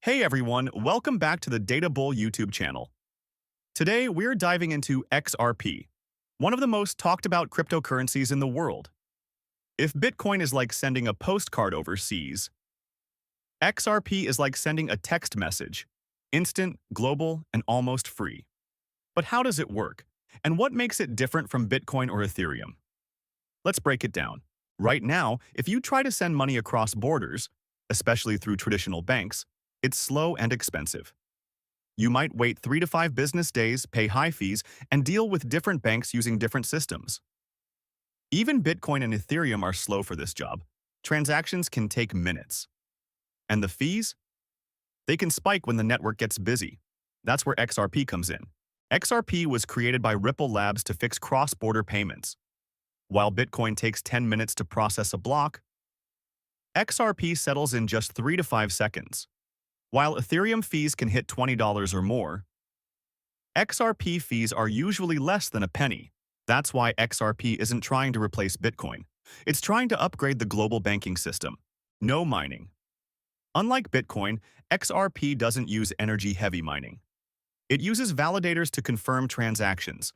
Hey everyone, welcome back to the Databull YouTube channel. Today we're diving into XRP, one of the most talked about cryptocurrencies in the world. If Bitcoin is like sending a postcard overseas, XRP is like sending a text message, instant, global, and almost free. But how does it work? And what makes it different from Bitcoin or Ethereum? Let's break it down. Right now, if you try to send money across borders, especially through traditional banks, it's slow and expensive. You might wait 3 to 5 business days, pay high fees, and deal with different banks using different systems. Even Bitcoin and Ethereum are slow for this job. Transactions can take minutes. And the fees? They can spike when the network gets busy. That's where XRP comes in. XRP was created by Ripple Labs to fix cross-border payments. While Bitcoin takes 10 minutes to process a block, XRP settles in just 3 to 5 seconds. While Ethereum fees can hit $20 or more, XRP fees are usually less than a penny. That's why XRP isn't trying to replace Bitcoin. It's trying to upgrade the global banking system. No mining. Unlike Bitcoin, XRP doesn't use energy-heavy mining. It uses validators to confirm transactions.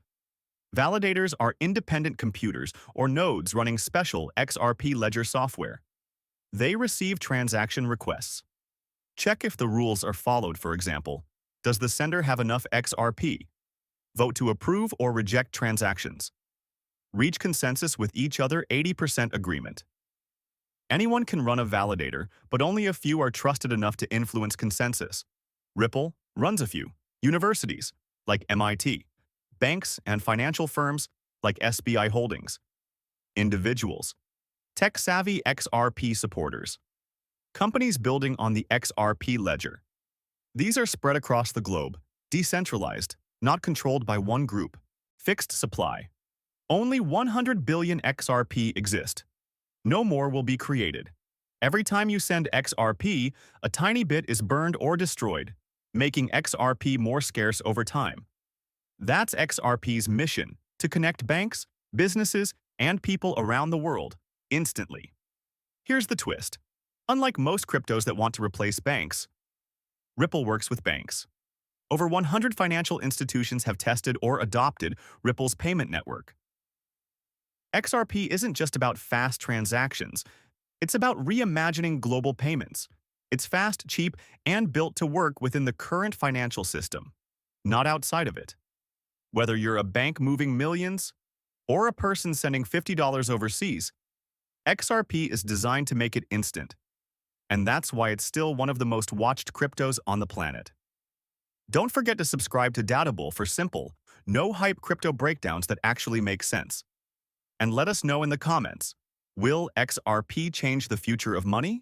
Validators are independent computers or nodes running special XRP ledger software. They receive transaction requests. Check if the rules are followed, for example. Does the sender have enough XRP? Vote to approve or reject transactions. Reach consensus with each other 80% agreement. Anyone can run a validator, but only a few are trusted enough to influence consensus. Ripple runs a few. Universities, like MIT. Banks and financial firms, like SBI Holdings. Individuals. Tech-savvy XRP supporters. Companies building on the XRP ledger. These are spread across the globe, decentralized, not controlled by one group. Fixed supply. Only 100 billion XRP exist. No more will be created. Every time you send XRP, a tiny bit is burned or destroyed, making XRP more scarce over time. That's XRP's mission, to connect banks, businesses, and people around the world instantly. Here's the twist. Unlike most cryptos that want to replace banks, Ripple works with banks. Over 100 financial institutions have tested or adopted Ripple's payment network. XRP isn't just about fast transactions. It's about reimagining global payments. It's fast, cheap, and built to work within the current financial system, not outside of it. Whether you're a bank moving millions or a person sending $50 overseas, XRP is designed to make it instant. And that's why it's still one of the most watched cryptos on the planet. Don't forget to subscribe to Databull for simple, no-hype crypto breakdowns that actually make sense. And let us know in the comments, will XRP change the future of money?